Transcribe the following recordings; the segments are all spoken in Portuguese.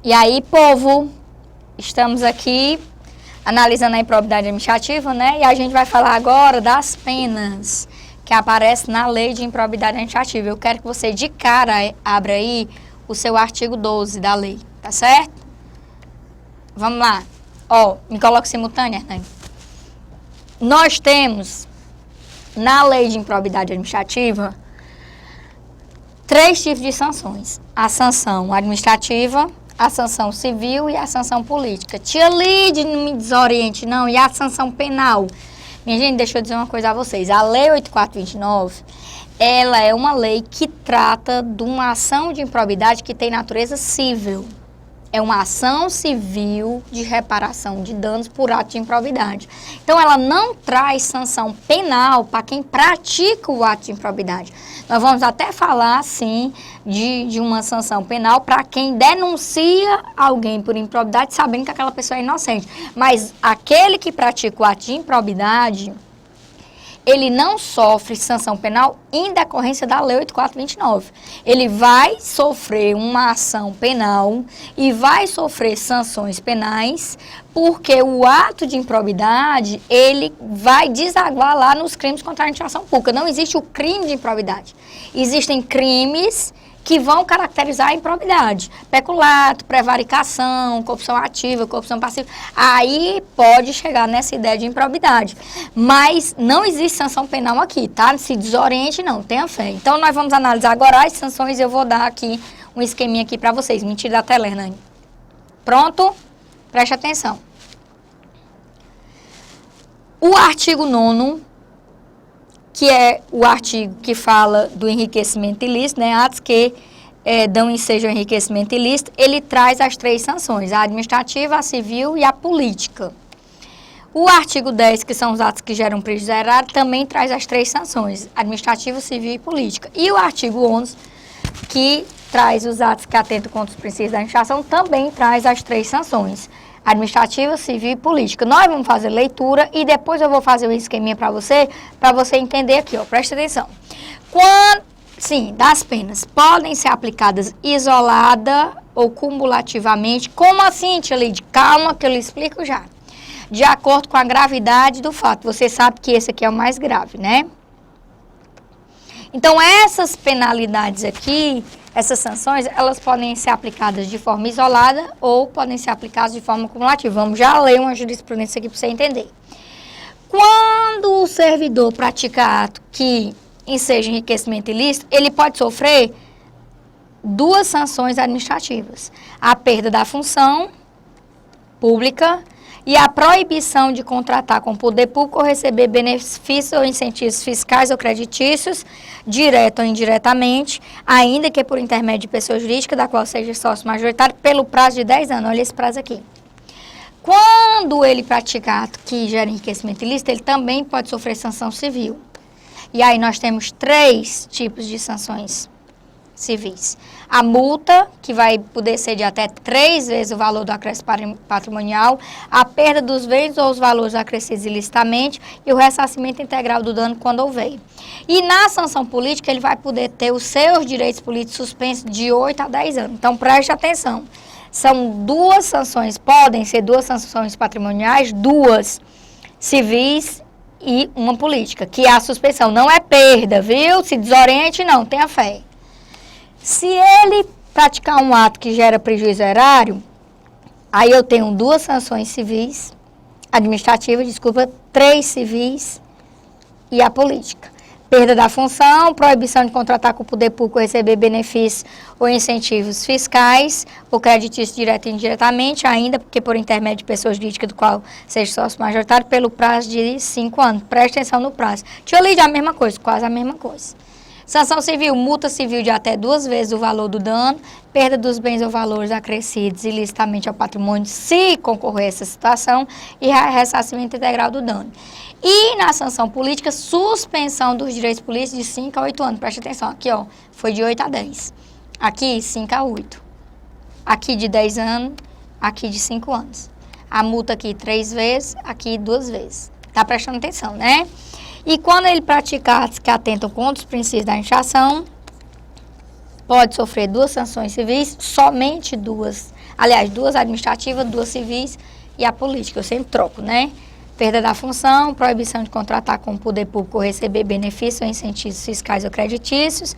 E aí, povo, estamos aqui analisando a improbidade administrativa, né? E a gente vai falar agora das penas que aparecem na lei de improbidade administrativa. Eu quero que você, de cara, abra aí o seu artigo 12 da lei, tá certo? Vamos lá. Ó, me coloca simultânea, né? Nós temos, na lei de improbidade administrativa, 3 tipos de sanções. A sanção administrativa, a sanção civil e a sanção política. Tia Lídia, não me desoriente não. E a sanção penal? Minha gente, deixa eu dizer uma coisa a vocês. A Lei 8429, ela é uma lei que trata de uma ação de improbidade que tem natureza civil. É uma ação civil de reparação de danos por ato de improbidade. Então, ela não traz sanção penal para quem pratica o ato de improbidade. Nós vamos até falar, sim, de uma sanção penal para quem denuncia alguém por improbidade, sabendo que aquela pessoa é inocente. Mas aquele que pratica o ato de improbidade, ele não sofre sanção penal em decorrência da Lei 8429. Ele vai sofrer uma ação penal e vai sofrer sanções penais porque o ato de improbidade, ele vai desaguar lá nos crimes contra a administração pública. Não existe o crime de improbidade. Existem crimes que vão caracterizar a improbidade. Peculato, prevaricação, corrupção ativa, corrupção passiva. Aí pode chegar nessa ideia de improbidade. Mas não existe sanção penal aqui, tá? Se desoriente não, tenha fé. Então nós vamos analisar agora as sanções. Eu vou dar aqui um esqueminha aqui para vocês. Me tira da tela, Hernani. Pronto? Preste atenção. O artigo 9º, que é o artigo que fala do enriquecimento ilícito, né, atos que dão ensejo ao enriquecimento ilícito, ele traz as 3 sanções, a administrativa, a civil e a política. O artigo 10, que são os atos que geram prejuízo erário, também traz as 3 sanções, administrativa, civil e política. E o artigo 11, que traz os atos que atentam contra os princípios da administração, também traz as 3 sanções, administrativa, civil e política. Nós vamos fazer leitura e depois eu vou fazer um esqueminha para você entender aqui, ó. Preste atenção. Sim, das penas podem ser aplicadas isolada ou cumulativamente. Como assim, tia Lídia? Calma que eu lhe explico já. De acordo com a gravidade do fato. Você sabe que esse aqui é o mais grave, né? Então, essas penalidades aqui, essas sanções, elas podem ser aplicadas de forma isolada ou podem ser aplicadas de forma cumulativa. Vamos já ler uma jurisprudência aqui para você entender. Quando o servidor pratica ato que enseja enriquecimento ilícito, ele pode sofrer 2 sanções administrativas. A perda da função pública e a proibição de contratar com o poder público ou receber benefícios ou incentivos fiscais ou creditícios, direto ou indiretamente, ainda que por intermédio de pessoa jurídica, da qual seja sócio majoritário, pelo prazo de 10 anos. Olha esse prazo aqui. Quando ele pratica ato que gera enriquecimento ilícito, ele também pode sofrer sanção civil. E aí nós temos 3 tipos de sanções civis. A multa, que vai poder ser de até 3 vezes o valor do acréscimo patrimonial, a perda dos bens ou os valores acrescidos ilicitamente e o ressarcimento integral do dano quando houver. E na sanção política, ele vai poder ter os seus direitos políticos suspensos de 8 a 10 anos. Então, preste atenção. São 2 sanções, podem ser 2 sanções patrimoniais, 2 civis e uma política, que é a suspensão. Não é perda, viu? Se desoriente, não, tenha fé. Se ele praticar um ato que gera prejuízo erário, aí eu tenho 2 sanções civis, administrativas, 3 civis e a política. Perda da função, proibição de contratar com o poder público, receber benefícios ou incentivos fiscais ou creditícios direto e indiretamente, ainda porque por intermédio de pessoas jurídicas do qual seja sócio majoritário, pelo prazo de 5 anos. Preste atenção no prazo. Tia Lídia, a mesma coisa, quase a mesma coisa. Sanção civil, multa civil de até 2 vezes o valor do dano, perda dos bens ou valores acrescidos ilicitamente ao patrimônio, se concorrer a essa situação, e ressarcimento integral do dano. E na sanção política, suspensão dos direitos políticos de 5 a 8 anos. Preste atenção, aqui ó, foi de 8 a 10. Aqui, 5 a 8. Aqui de 10 anos, aqui de 5 anos. A multa aqui 3 vezes, aqui 2 vezes. Tá prestando atenção, né? E quando ele pratica atos que atentam contra os princípios da administração, pode sofrer 2 sanções civis, somente 2 Aliás, 2 administrativas, 2 civis e a política. Eu sempre troco, né? Perda da função, proibição de contratar com o poder público ou receber benefícios ou incentivos fiscais ou creditícios,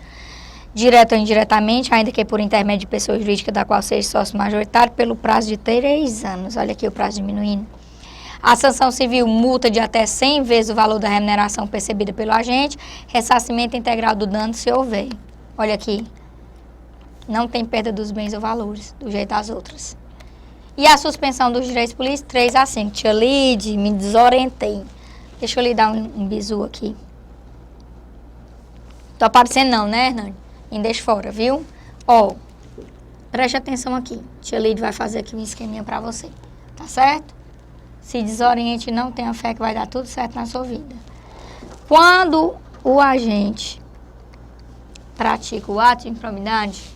direto ou indiretamente, ainda que por intermédio de pessoa jurídica da qual seja sócio majoritário, pelo prazo de 3 anos. Olha aqui o prazo diminuindo. A sanção civil, multa de até 100 vezes o valor da remuneração percebida pelo agente, ressarcimento integral do dano se houver. Olha aqui. Não tem perda dos bens ou valores, do jeito das outras. E a suspensão dos direitos políticos, 3 a 5. Tia Lide, me desorientei. Deixa eu lhe dar um bizu aqui. Tô aparecendo não, né, Hernani? Me deixa fora, viu? Ó, preste atenção aqui. Tia Lide vai fazer aqui um esqueminha pra você. Tá certo? Se desoriente, não tenha fé que vai dar tudo certo na sua vida. Quando o agente pratica o ato de improbidade,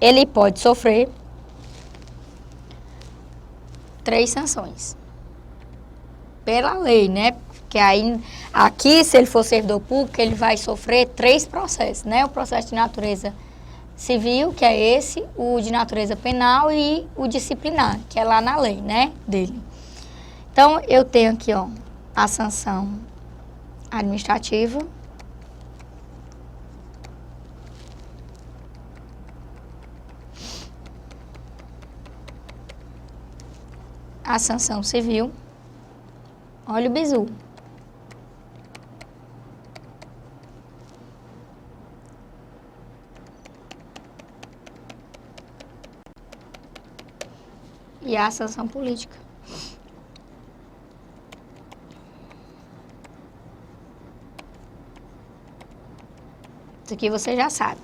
ele pode sofrer 3 sanções. Pela lei, né? Porque aí, aqui, se ele for servidor público, ele vai sofrer 3 processos, né? O processo de natureza civil, que é esse, o de natureza penal e o disciplinar, que é lá na lei, né? Dele. Então, eu tenho aqui, ó, a sanção administrativa, a sanção civil. Olha o bizu. E a sanção política. Isso aqui você já sabe.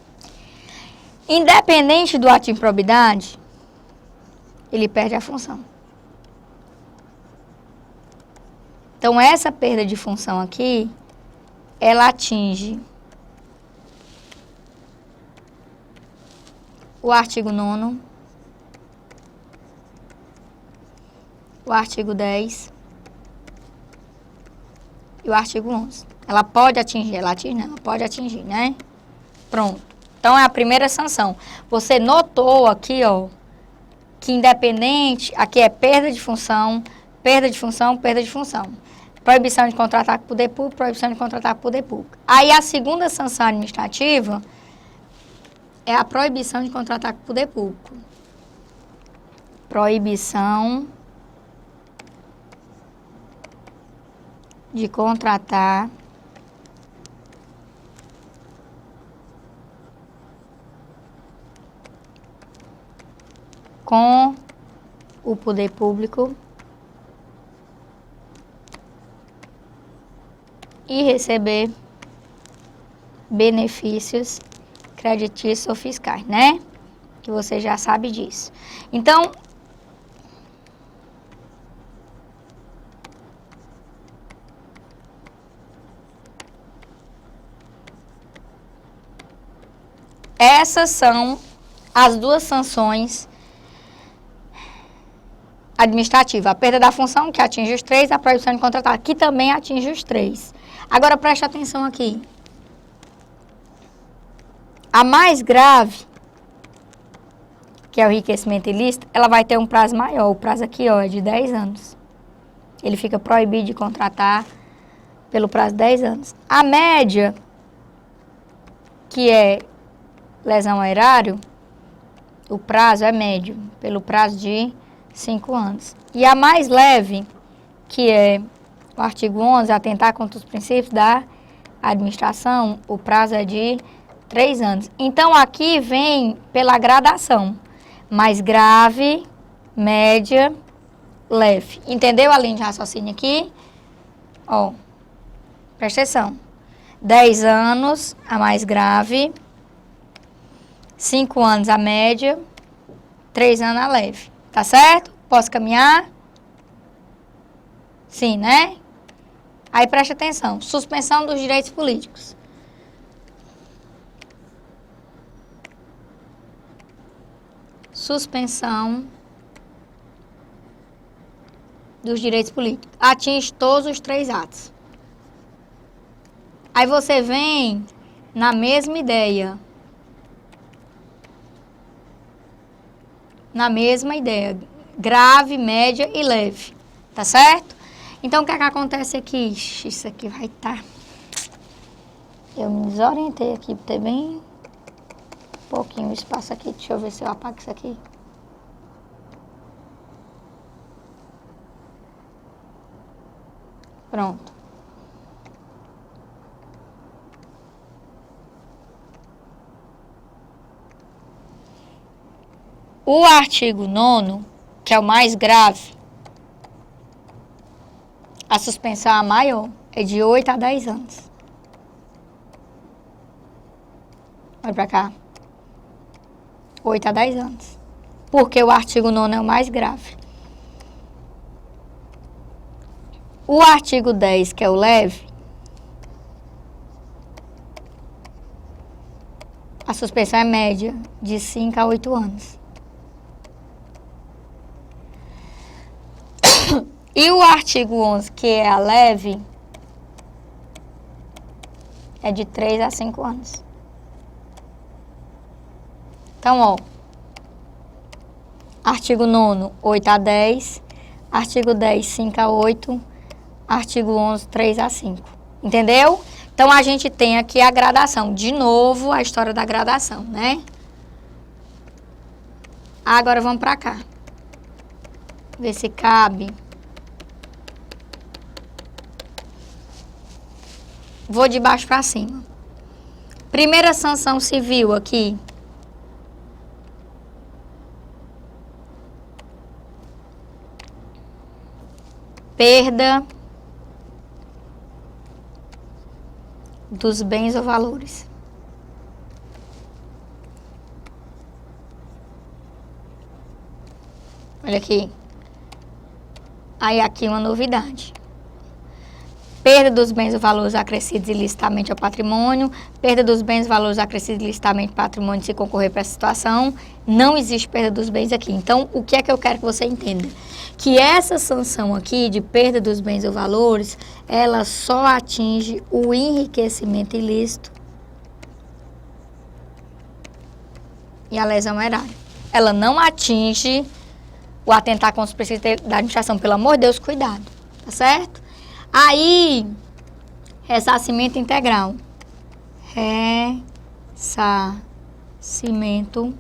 Independente do ato de improbidade, ele perde a função. Então, essa perda de função aqui, ela atinge o artigo 9º, o artigo 10 e o artigo 11. Ela pode atingir, ela pode atingir, né? Pronto. Então, é a primeira sanção. Você notou aqui, ó, que independente, aqui é perda de função, perda de função, perda de função. Proibição de contratar com o poder público, proibição de contratar com o poder público. Aí, a segunda sanção administrativa é a proibição de contratar com o poder público. Proibição de contratar com o poder público e receber benefícios creditícios ou fiscais, né? Que você já sabe disso. Então, essas são as 2 sanções administrativas. A perda da função, que atinge os 3, a proibição de contratar, que também atinge os 3. Agora, preste atenção aqui. A mais grave, que é o enriquecimento ilícito, ela vai ter um prazo maior. O prazo aqui, ó, é de 10 anos. Ele fica proibido de contratar pelo prazo de 10 anos. A média, que é lesão ao erário, o prazo é médio, pelo prazo de 5 anos. E a mais leve, que é o artigo 11, atentar contra os princípios da administração, o prazo é de 3 anos. Então, aqui vem pela gradação. Mais grave, média, leve. Entendeu a linha de raciocínio aqui? Ó, presta atenção. 10 anos, a mais grave. 5 anos, a média. 3 anos, a leve. Tá certo? Posso caminhar? Sim, né? Aí preste atenção. Suspensão dos direitos políticos. suspensão dos direitos políticos. Atinge todos os 3 atos. Aí você vem na mesma ideia. Na mesma ideia. Grave, média e leve. Tá certo? Então, o que é que acontece aqui? Ixi, isso aqui vai estar... Eu me desorientei aqui, ter bem pouquinho espaço aqui. Deixa eu ver se eu apago isso aqui. Pronto. O artigo 9º, que é o mais grave, a suspensão a maior é de 8 a 10 anos. Olha pra cá. 8 a 10 anos. Porque o artigo 9º é o mais grave. O artigo 10, que é o leve, a suspensão é média de 5 a 8 anos. E o artigo 11, que é a leve, é de 3 a 5 anos. Então, ó, artigo 9º, 8 a 10, artigo 10, 5 a 8, artigo 11, 3 a 5. Entendeu? Então, a gente tem aqui a gradação. De novo, a história da gradação, né? Agora, vamos pra cá. Ver se cabe. Vou de baixo para cima. Primeira sanção civil aqui. Perda dos bens ou valores. Olha aqui. Aí aqui uma novidade. Perda dos bens ou valores acrescidos ilicitamente ao patrimônio. Perda dos bens ou valores acrescidos ilicitamente ao patrimônio se concorrer para essa situação. Não existe perda dos bens aqui. Então, o que é que eu quero que você entenda? Que essa sanção aqui de perda dos bens ou valores, ela só atinge o enriquecimento ilícito e a lesão erária. Ela não atinge o atentar contra os princípios da administração. Pelo amor de Deus, cuidado. Tá certo? Aí, ressarcimento integral. Ressarcimento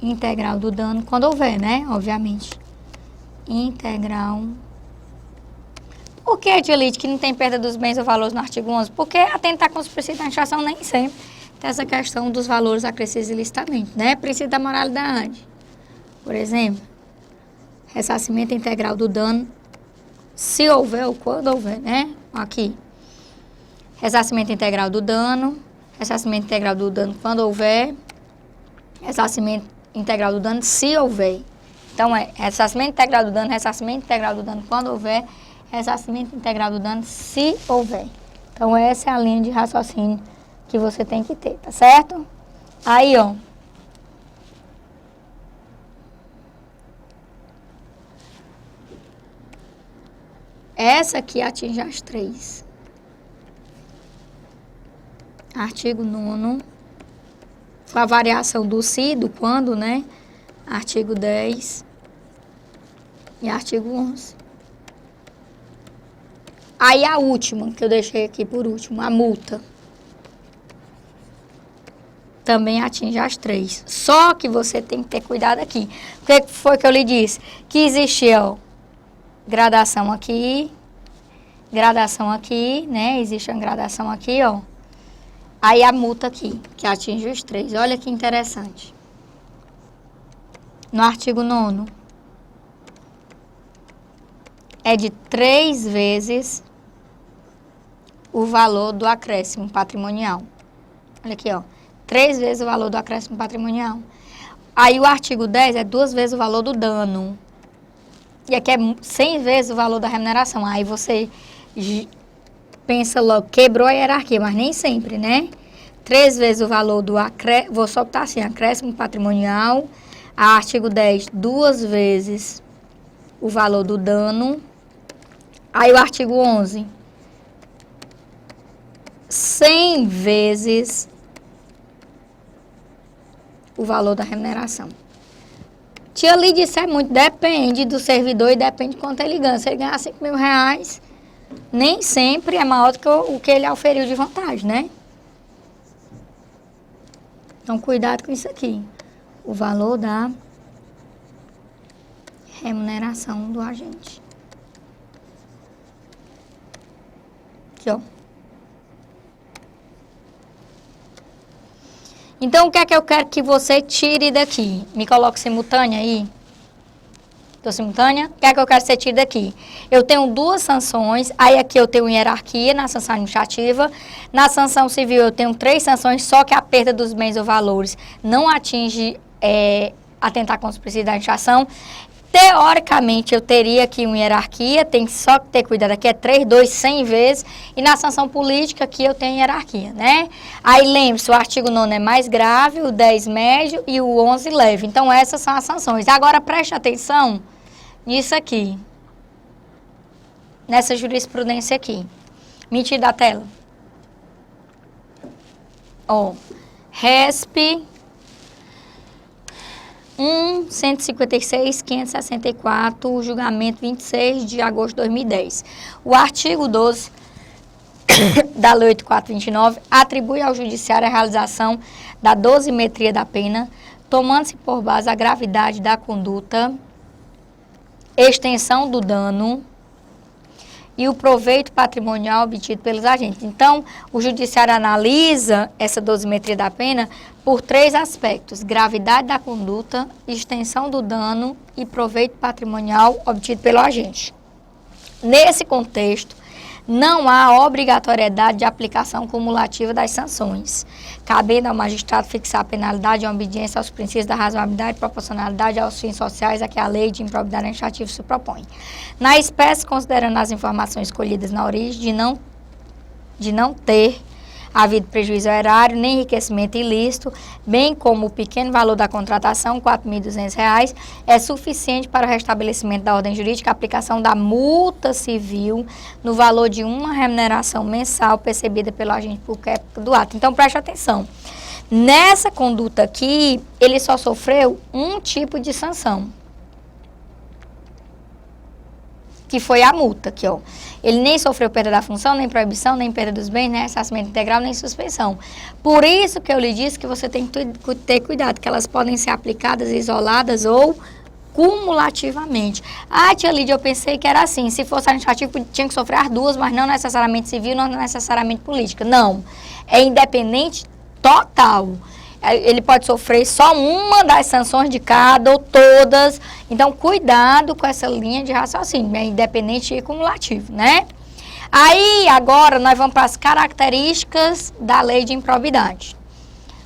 integral do dano, quando houver, né? Obviamente. Integral. Por que, Edilite, que não tem perda dos bens ou valores no artigo 11? Porque atentar contra os princípios da administração nem sempre tem essa questão dos valores acrescidos ilicitamente, né? Princípio da moralidade. Por exemplo, ressarcimento integral do dano, se houver ou quando houver, né? Aqui. Ressarcimento integral do dano. Ressarcimento integral do dano quando houver. Ressarcimento integral do dano se houver. Então, é ressarcimento integral do dano, ressarcimento integral do dano quando houver. Ressarcimento integral do dano se houver. Então, essa é a linha de raciocínio que você tem que ter, tá certo? Aí, ó. Essa aqui atinge as 3. Artigo 9º. Com a variação do se, do quando, né? Artigo 10. E artigo 11. Aí a última, que eu deixei aqui por último, a multa. Também atinge as 3. Só que você tem que ter cuidado aqui. O que foi que eu lhe disse? Que existia, ó, gradação aqui, né? Existe uma gradação aqui, ó. Aí a multa aqui, que atinge os 3. Olha que interessante. No artigo 9º, é de 3 vezes o valor do acréscimo patrimonial. Olha aqui, ó. 3 vezes o valor do acréscimo patrimonial. Aí o artigo 10 é 2 vezes o valor do dano. E aqui é 100 vezes o valor da remuneração. Aí você pensa logo, quebrou a hierarquia, mas nem sempre, né? 3 vezes o valor do acréscimo, vou só botar assim, acréscimo patrimonial. Artigo 10, 2 vezes o valor do dano. Aí o artigo 11, 100 vezes o valor da remuneração. Tia Lídia, isso é muito, depende do servidor e depende de quanto ele ganha. Se ele ganhar 5 mil reais, nem sempre é maior do que o que ele auferiu de vantagem, né? Então, cuidado com isso aqui. O valor da remuneração do agente. Aqui, ó. Então, o que é que eu quero que você tire daqui? Me coloque simultânea aí. Estou simultânea? O que é que eu quero que você tire daqui? Eu tenho 2 sanções, aí aqui eu tenho hierarquia na sanção administrativa. Na sanção civil eu tenho 3 sanções, só que a perda dos bens ou valores não atinge atentar contra os princípios da administração. Teoricamente, eu teria aqui uma hierarquia, tem que só ter cuidado aqui, é 3, 2, 100 vezes. E na sanção política, aqui eu tenho hierarquia, né? Aí, lembre-se, o artigo 9 é mais grave, o 10 médio e o 11 leve. Então, essas são as sanções. Agora, preste atenção nisso aqui. Nessa jurisprudência aqui. Me tira da tela. Ó, RESP 156.564, julgamento 26 de agosto de 2010. O artigo 12 da Lei 8.429 atribui ao Judiciário a realização da dosimetria da pena, tomando-se por base a gravidade da conduta, extensão do dano e o proveito patrimonial obtido pelos agentes. Então, o Judiciário analisa essa dosimetria da pena por 3 aspectos: gravidade da conduta, extensão do dano e proveito patrimonial obtido pelo agente. Nesse contexto, não há obrigatoriedade de aplicação cumulativa das sanções, cabendo ao magistrado fixar a penalidade em obediência aos princípios da razoabilidade e proporcionalidade aos fins sociais a que a lei de improbidade administrativa se propõe. Na espécie, considerando as informações escolhidas na origem de não ter havido prejuízo ao erário, nem enriquecimento ilícito, bem como o pequeno valor da contratação, R$ 4.200, é suficiente para o restabelecimento da ordem jurídica a aplicação da multa civil no valor de uma remuneração mensal percebida pelo agente público à época do ato. Então, preste atenção. Nessa conduta aqui, ele só sofreu um tipo de sanção, que foi a multa, aqui, ó. Ele nem sofreu perda da função, nem proibição, nem perda dos bens, nem ressarcimento integral, nem suspensão. Por isso que eu lhe disse que você tem que ter cuidado, que elas podem ser aplicadas isoladas ou cumulativamente. Ah, tia Lídia, eu pensei que era assim, se fosse administrativo, tinha que sofrer as 2, mas não necessariamente civil, não necessariamente política. Não, é independente total. Ele pode sofrer só uma das sanções de cada ou todas. Então, cuidado com essa linha de raciocínio, é independente e cumulativo, né? Aí, agora, nós vamos para as características da lei de improbidade.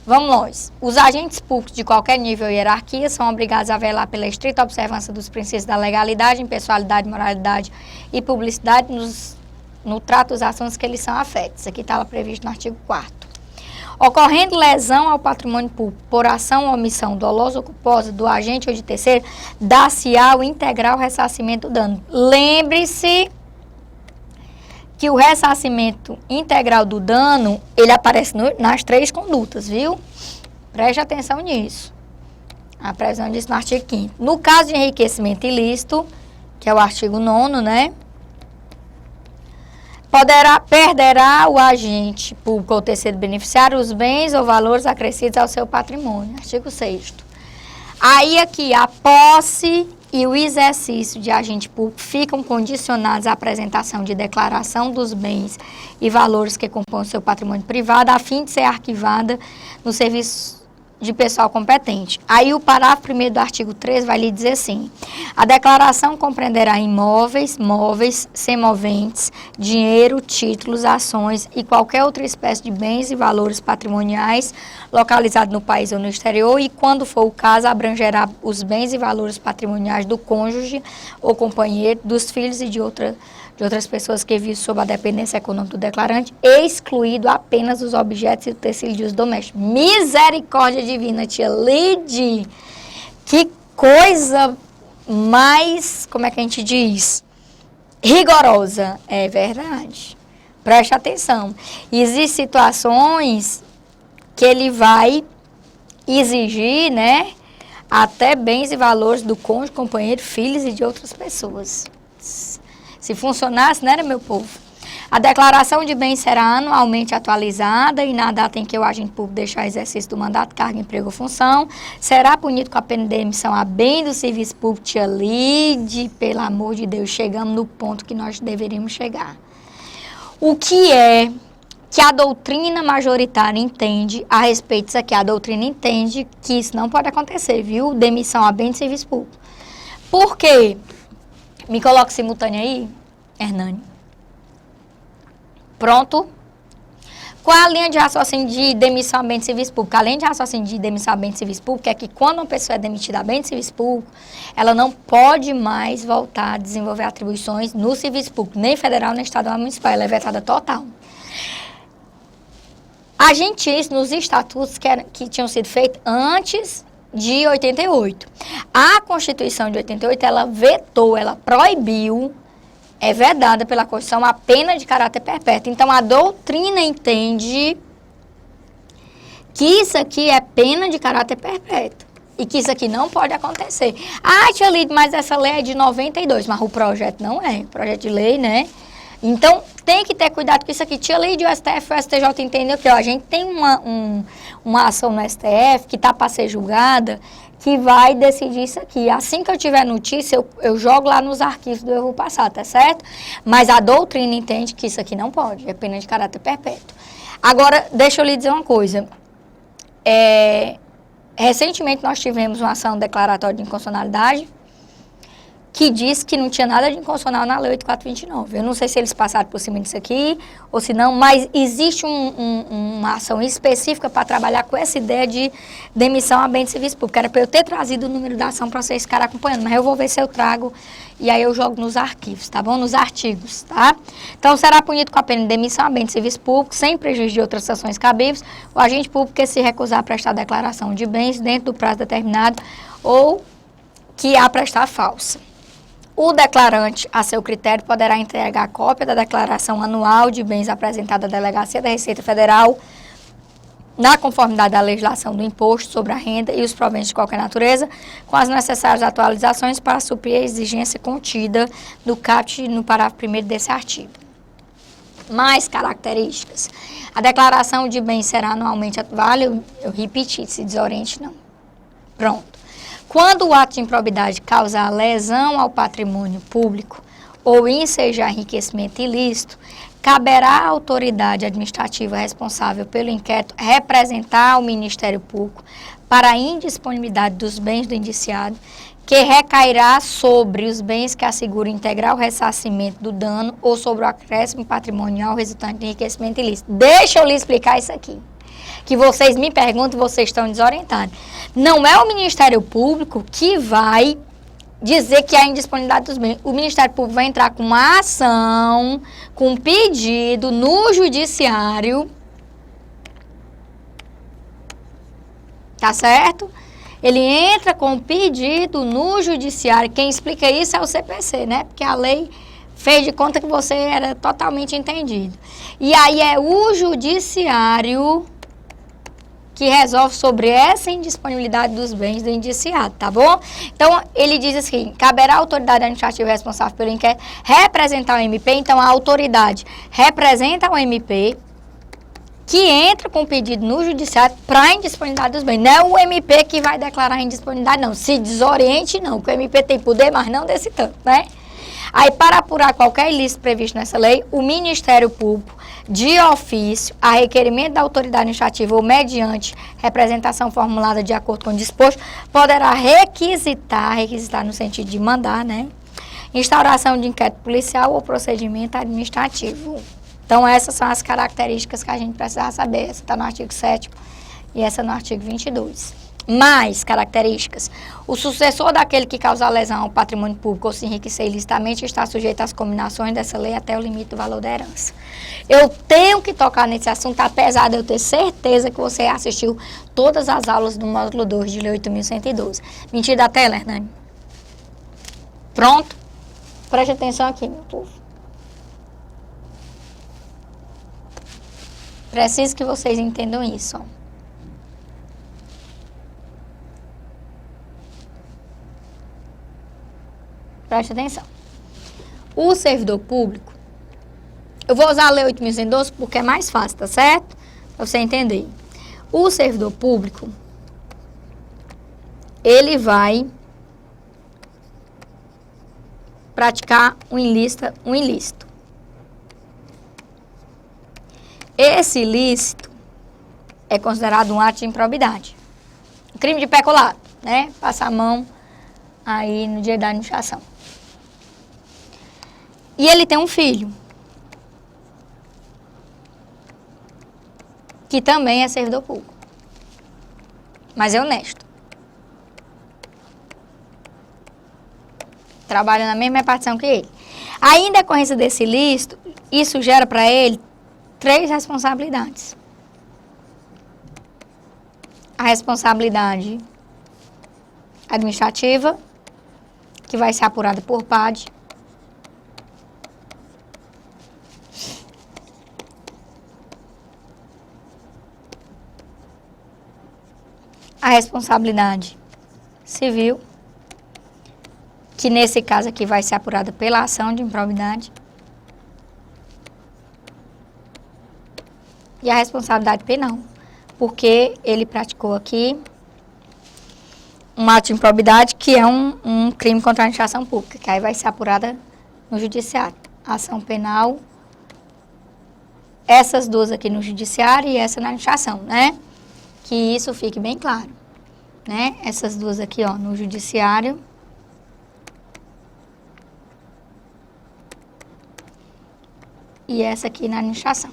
Vamos nós. Os agentes públicos de qualquer nível e hierarquia são obrigados a velar pela estrita observância dos princípios da legalidade, impessoalidade, moralidade e publicidade no trato dos assuntos que eles são afetos. Aqui está lá previsto no artigo 4º. Ocorrendo lesão ao patrimônio público por ação ou omissão dolosa ou culposa do agente ou de terceiro, dá-se-á o integral ressarcimento do dano. Lembre-se que o ressarcimento integral do dano, ele aparece nas 3 condutas, viu? Preste atenção nisso. A previsão disso no artigo 5º. No caso de enriquecimento ilícito, que é o artigo 9º, né? Perderá o agente público ou terceiro beneficiário os bens ou valores acrescidos ao seu patrimônio. Artigo 6º. Aí aqui, a posse e o exercício de agente público ficam condicionados à apresentação de declaração dos bens e valores que compõem o seu patrimônio privado, a fim de ser arquivada de pessoal competente. Aí o parágrafo 1º do artigo 3 vai lhe dizer assim: a declaração compreenderá imóveis, móveis, semoventes, dinheiro, títulos, ações e qualquer outra espécie de bens e valores patrimoniais localizados no país ou no exterior e, quando for o caso, abrangerá os bens e valores patrimoniais do cônjuge ou companheiro, dos filhos e de outras pessoas que vivem sob a dependência econômica do declarante, excluído apenas os objetos e utensílios de uso doméstico. Misericórdia divina, tia Lide! Que coisa mais, como é que a gente diz? Rigorosa. É verdade. Preste atenção. Existem situações que ele vai exigir, né, até bens e valores do cônjuge, companheiro, filhos e de outras pessoas. Se funcionasse, né, meu povo? A declaração de bens será anualmente atualizada e na data em que o agente público deixar exercício do mandato, cargo, emprego ou função, será punido com a pena de demissão a bem do serviço público. Tia Lide, pelo amor de Deus, chegamos no ponto que nós deveríamos chegar. O que é que a doutrina majoritária entende a respeito disso aqui? A doutrina entende que isso não pode acontecer, viu? Demissão a bem do serviço público. Por quê? Me coloca simultâneo aí, Hernani. Pronto? Qual é a linha de raciocínio de demissão a bem de serviço público? A linha de raciocínio de demissão a bem de serviço público é que quando uma pessoa é demitida a bem de serviço público, ela não pode mais voltar a desenvolver atribuições no serviço público, nem federal, nem estadual, nem municipal. Ela é vetada total. A gente isso nos estatutos que tinham sido feitos antes de 88. A Constituição de 88, ela vetou, ela proibiu, é vedada pela Constituição, a pena de caráter perpétuo. Então, a doutrina entende que isso aqui é pena de caráter perpétuo e que isso aqui não pode acontecer. Ah, tia Lide, mas essa lei é de 92, mas o projeto não é. O projeto de lei, né? Então, tem que ter cuidado com isso aqui. Tia Lide, o STF, o STJ entendeu que ó, a gente tem uma ação no STF que está para ser julgada, que vai decidir isso aqui. Assim que eu tiver notícia, eu jogo lá nos arquivos do erro passado, tá certo? Mas a doutrina entende que isso aqui não pode, é pena de caráter perpétuo. Agora, deixa eu lhe dizer uma coisa. Recentemente nós tivemos uma ação declaratória de inconstitucionalidade que diz que não tinha nada de inconstitucional na Lei 8429. Eu não sei se eles passaram por cima disso aqui ou se não, mas existe uma ação específica para trabalhar com essa ideia de demissão a bem de serviço público. Era para eu ter trazido o número da ação para vocês ficarem acompanhando, mas eu vou ver se eu trago e aí eu jogo nos arquivos, tá bom? Nos artigos, tá? Então, será punido com a pena de demissão a bem de serviço público, sem prejuízo de outras sanções cabíveis, o agente público que se recusar a prestar declaração de bens dentro do prazo determinado ou que a prestar falsa. O declarante, a seu critério, poderá entregar cópia da declaração anual de bens apresentada à Delegacia da Receita Federal na conformidade da legislação do imposto sobre a renda e os proventos de qualquer natureza, com as necessárias atualizações para suprir a exigência contida no caput no parágrafo 1º desse artigo. Mais características. A declaração de bens será anualmente atualizada, eu repeti, se desoriente não. Pronto. Quando o ato de improbidade causar lesão ao patrimônio público ou ensejar enriquecimento ilícito, caberá à autoridade administrativa responsável pelo inquérito representar ao Ministério Público para a indisponibilidade dos bens do indiciado, que recairá sobre os bens que asseguram integral ressarcimento do dano ou sobre o acréscimo patrimonial resultante de enriquecimento ilícito. Deixa eu lhe explicar isso aqui, que vocês me perguntam e vocês estão desorientados. Não é o Ministério Público que vai dizer que há indisponibilidade dos bens. O Ministério Público vai entrar com uma ação, com um pedido no judiciário, tá certo? Ele entra com um pedido no judiciário. Quem explica isso é o CPC, né? Porque a lei fez de conta que você era totalmente entendido. E aí é o judiciário que resolve sobre essa indisponibilidade dos bens do indiciado, tá bom? Então, ele diz assim, caberá à autoridade administrativa responsável pelo inquérito representar o MP. Então, a autoridade representa o MP, que entra com pedido no judiciário para a indisponibilidade dos bens. Não é o MP que vai declarar a indisponibilidade, não. Se desoriente, não, porque o MP tem poder, mas não desse tanto, né? Aí, para apurar qualquer ilícito previsto nessa lei, o Ministério Público de ofício, a requerimento da autoridade administrativa ou mediante representação formulada de acordo com o disposto, poderá requisitar no sentido de mandar, né? Instauração de inquérito policial ou procedimento administrativo. Então, essas são as características que a gente precisa saber. Essa está no artigo 7º e essa no artigo 22. Mais características. O sucessor daquele que causar lesão ao patrimônio público ou se enriquecer ilicitamente está sujeito às combinações dessa lei até o limite do valor da herança. Eu tenho que tocar nesse assunto, apesar de eu ter certeza que você assistiu todas as aulas do módulo 2 de Lei 8.112. Mentira da tela, Hernani? Pronto? Preste atenção aqui, meu povo. Preciso que vocês entendam isso, ó. Preste atenção. O servidor público, eu vou usar a Lei 8.112 porque é mais fácil, tá certo? Pra você entender. O servidor público, ele vai praticar um ilícito. Esse ilícito é considerado um ato de improbidade. Um crime de peculato, né? Passa a mão aí no dia da administração. E ele tem um filho, que também é servidor público, mas é honesto. Trabalha na mesma repartição que ele. Aí, em decorrência desse ilícito, isso gera para ele 3 responsabilidades. A responsabilidade administrativa, que vai ser apurada por PAD. A responsabilidade civil, que nesse caso aqui vai ser apurada pela ação de improbidade. E a responsabilidade penal, porque ele praticou aqui um ato de improbidade que é um crime contra a administração pública, que aí vai ser apurada no judiciário. Ação penal, essas duas aqui no judiciário e essa na administração, né? Que isso fique bem claro, né? Essas duas aqui, ó, no judiciário. E essa aqui na administração.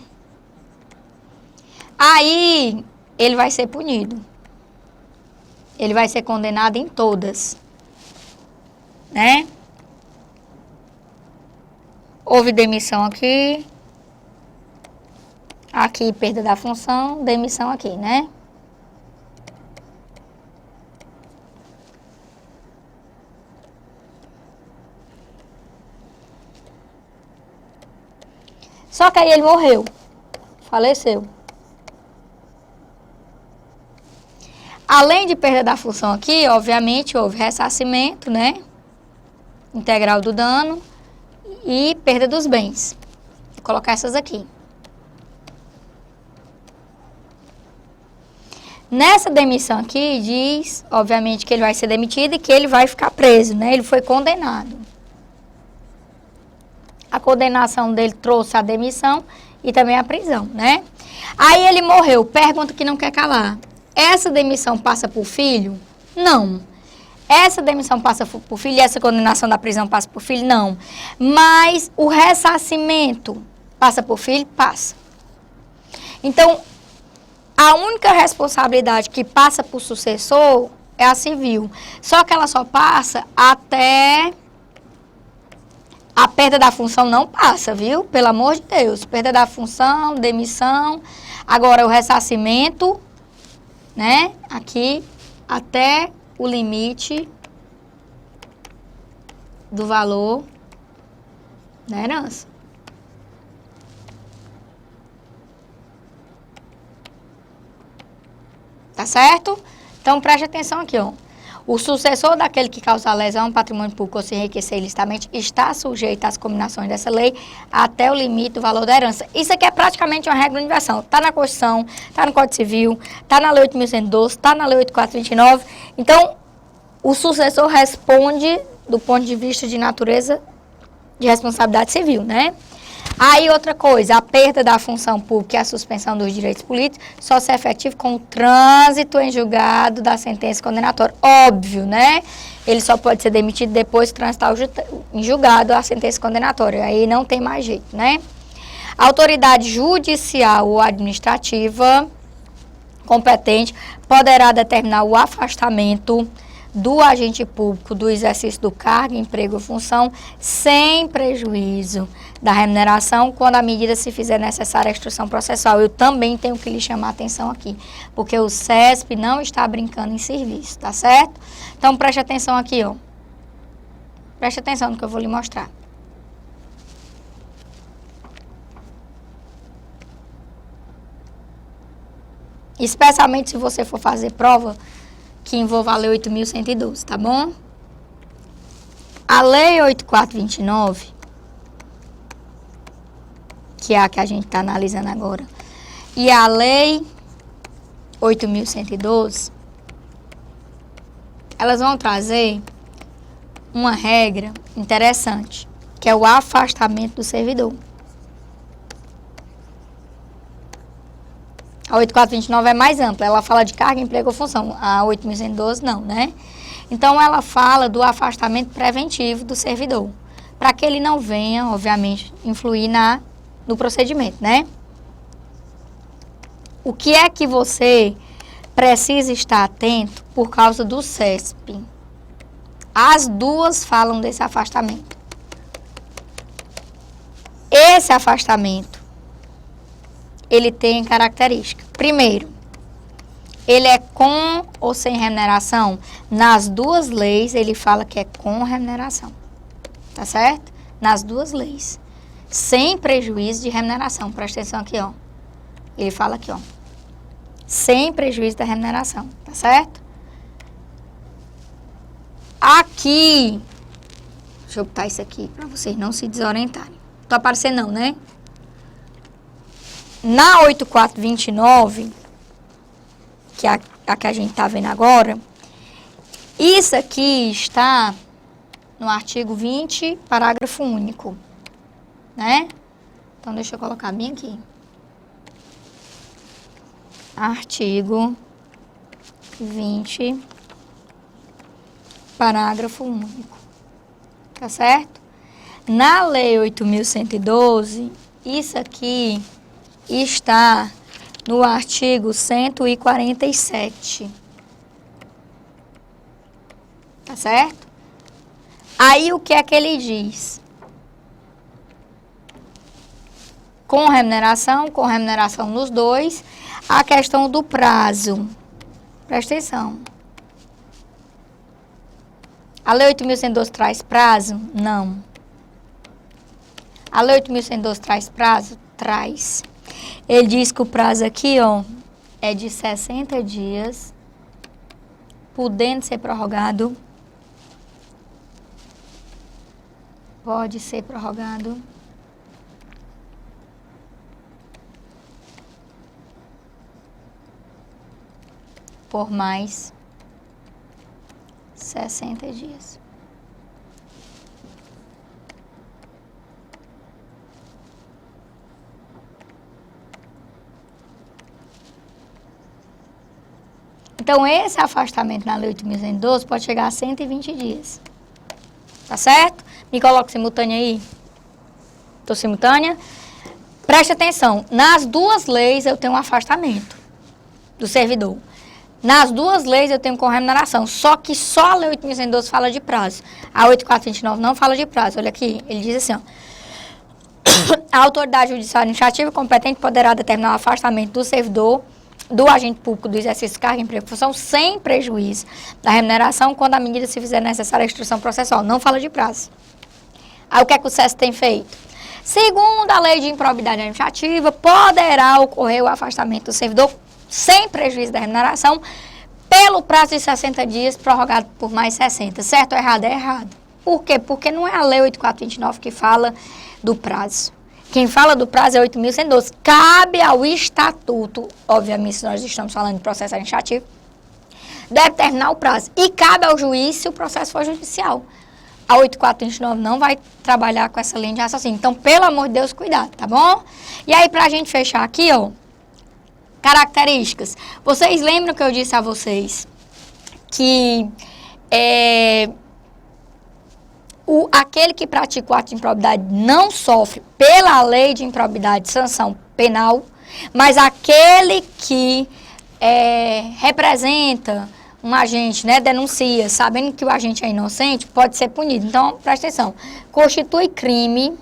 Aí, ele vai ser punido. Ele vai ser condenado em todas, né? Houve demissão aqui. Aqui, perda da função, demissão aqui, né? Só que aí ele morreu, faleceu. Além de perda da função aqui, obviamente, houve ressarcimento, né? Integral do dano e perda dos bens. Vou colocar essas aqui. Nessa demissão aqui, diz, obviamente, que ele vai ser demitido e que ele vai ficar preso, né? Ele foi condenado. A condenação dele trouxe a demissão e também a prisão, né? Aí ele morreu. Pergunta que não quer calar. Essa demissão passa por filho? Não. Essa demissão passa por filho e essa condenação da prisão passa por filho? Não. Mas o ressarcimento passa por filho? Passa. Então, a única responsabilidade que passa por sucessor é a civil. Só que ela só passa até... A perda da função não passa, viu? Pelo amor de Deus. Perda da função, demissão. Agora, o ressarcimento, né? Aqui, até o limite do valor da herança. Tá certo? Então, preste atenção aqui, ó. O sucessor daquele que causar lesão ao patrimônio público ou se enriquecer ilicitamente está sujeito às combinações dessa lei até o limite do valor da herança. Isso aqui é praticamente uma regra universal. Está na Constituição, está no Código Civil, está na Lei 8.112, está na Lei 8.429. Então, o sucessor responde do ponto de vista de natureza de responsabilidade civil, né? Aí, outra coisa, a perda da função pública e a suspensão dos direitos políticos só se efetiva com o trânsito em julgado da sentença condenatória. Óbvio, né? Ele só pode ser demitido depois de transitar em julgado a sentença condenatória. Aí não tem mais jeito, né? A autoridade judicial ou administrativa competente poderá determinar o afastamento do agente público do exercício do cargo, emprego ou função, sem prejuízo da remuneração, quando a medida se fizer necessária à instrução processual. Eu também tenho que lhe chamar a atenção aqui, porque o CESP não está brincando em serviço, tá certo? Então, preste atenção aqui, ó. Preste atenção no que eu vou lhe mostrar. Especialmente se você for fazer prova que envolva a Lei 8.112, tá bom? A Lei 8.429, que é a que a gente está analisando agora, e a Lei 8.112, elas vão trazer uma regra interessante, que é o afastamento do servidor. A 8.429 é mais ampla, ela fala de carga, emprego ou função. A 8.112 não, né? Então, ela fala do afastamento preventivo do servidor, para que ele não venha, obviamente, influir no procedimento, né? O que é que você precisa estar atento por causa do CESP? As duas falam desse afastamento. Esse afastamento, ele tem característica. Primeiro, ele é com ou sem remuneração? Nas duas leis, ele fala que é com remuneração. Tá certo? Nas duas leis. Sem prejuízo de remuneração. Presta atenção aqui, ó. Ele fala aqui, ó. Sem prejuízo da remuneração. Tá certo? Aqui. Deixa eu botar isso aqui para vocês não se desorientarem. Não tá aparecendo não, né? Na 8.429, que é a que a gente está vendo agora, isso aqui está no artigo 20, parágrafo único, né? Então, deixa eu colocar bem aqui. Artigo 20, parágrafo único, tá certo? Na Lei 8.112, isso aqui está no artigo 147. Tá certo? Aí, o que é que ele diz? Com remuneração nos dois. A questão do prazo. Presta atenção. A Lei 8.112 traz prazo? Não. A Lei 8.112 traz prazo? Traz. Ele diz que o prazo aqui, ó, é de 60 dias, podendo ser prorrogado. Pode ser prorrogado. Por mais 60 dias. Então, esse afastamento na Lei 8.112 pode chegar a 120 dias. Tá certo? Me coloca simultânea aí. Estou simultânea. Preste atenção. Nas duas leis eu tenho um afastamento do servidor. Nas duas leis eu tenho com remuneração. Só que só a Lei 8.112 fala de prazo. A 8.429 não fala de prazo. Olha aqui. Ele diz assim, ó. A autoridade judicial administrativa competente poderá determinar o afastamento do servidor, do agente público do exercício de cargo, emprego e função, sem prejuízo da remuneração, quando a medida se fizer necessária à instrução processual. Não fala de prazo. Aí, o que é que o SESC tem feito? Segundo a Lei de Improbidade Administrativa, poderá ocorrer o afastamento do servidor sem prejuízo da remuneração pelo prazo de 60 dias, prorrogado por mais 60. Certo ou errado? É errado. Por quê? Porque não é a Lei 8.429 que fala do prazo. Quem fala do prazo é 8.112. Cabe ao estatuto, obviamente, se nós estamos falando de processo administrativo, determinar o prazo. E cabe ao juiz se o processo for judicial. A 8429 não vai trabalhar com essa linha de raciocínio. Então, pelo amor de Deus, cuidado, tá bom? E aí, pra gente fechar aqui, ó, características. Vocês lembram que eu disse a vocês que aquele que pratica o ato de improbidade não sofre pela lei de improbidade sanção penal, mas aquele que representa um agente, né, denuncia, sabendo que o agente é inocente, pode ser punido. Então, presta atenção, constitui crime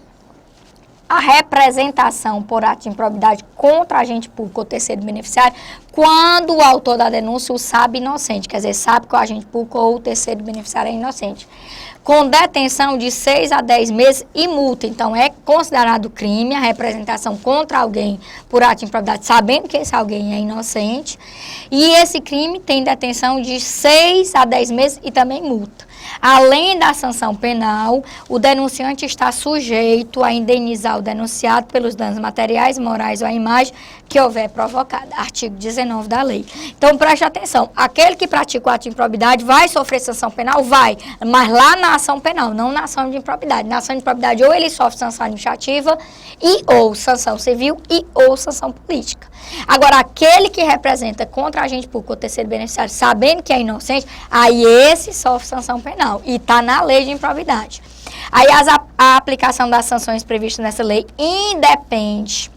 a representação por ato de improbidade contra agente público ou terceiro beneficiário quando o autor da denúncia o sabe inocente, quer dizer, sabe que o agente público ou o terceiro beneficiário é inocente, com detenção de 6 a 10 meses e multa. Então, é considerado crime a representação contra alguém por ato de improbidade, sabendo que esse alguém é inocente, e esse crime tem detenção de 6 a 10 meses e também multa. Além da sanção penal, o denunciante está sujeito a indenizar o denunciado pelos danos materiais, morais ou à imagem que houver provocada. Artigo 19 da lei. Então, preste atenção. Aquele que pratica o ato de improbidade vai sofrer sanção penal? Vai. Mas lá na ação penal, não na ação de improbidade. Na ação de improbidade, ou ele sofre sanção administrativa e ou sanção civil e ou sanção política. Agora, aquele que representa contra agente público ou terceiro beneficiário, sabendo que é inocente, aí esse sofre sanção penal e está na lei de improbidade. Aí a aplicação das sanções previstas nessa lei independe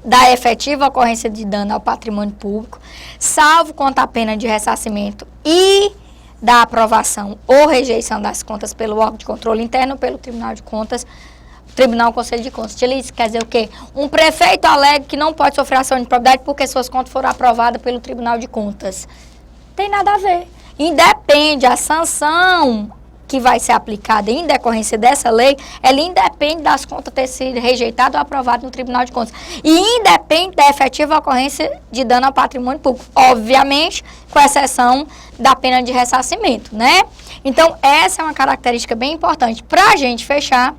da efetiva ocorrência de dano ao patrimônio público, salvo quanto à pena de ressarcimento e da aprovação ou rejeição das contas pelo órgão de controle interno ou pelo Tribunal de Contas, Tribunal Conselho de Contas. Isso quer dizer o quê? Um prefeito alega que não pode sofrer ação de improbidade porque suas contas foram aprovadas pelo Tribunal de Contas. Tem nada a ver. Independe, a sanção que vai ser aplicada em decorrência dessa lei, ela independe das contas ter sido rejeitadas ou aprovadas no Tribunal de Contas. E independe da efetiva ocorrência de dano ao patrimônio público. Obviamente, com exceção da pena de ressarcimento, né? Então, essa é uma característica bem importante. Para a gente fechar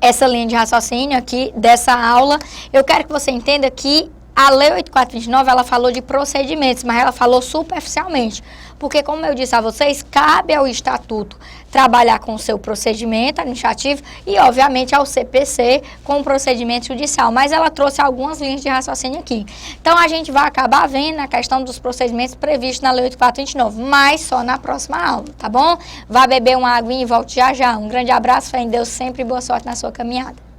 essa linha de raciocínio aqui dessa aula, eu quero que você entenda que a Lei 8429, ela falou de procedimentos, mas ela falou superficialmente. Porque, como eu disse a vocês, cabe ao Estatuto trabalhar com o seu procedimento administrativo e, obviamente, ao CPC com o procedimento judicial. Mas ela trouxe algumas linhas de raciocínio aqui. Então, a gente vai acabar vendo a questão dos procedimentos previstos na Lei 8429, mas só na próxima aula, tá bom? Vá beber uma aguinha e volte já já. Um grande abraço, fé em Deus, sempre boa sorte na sua caminhada.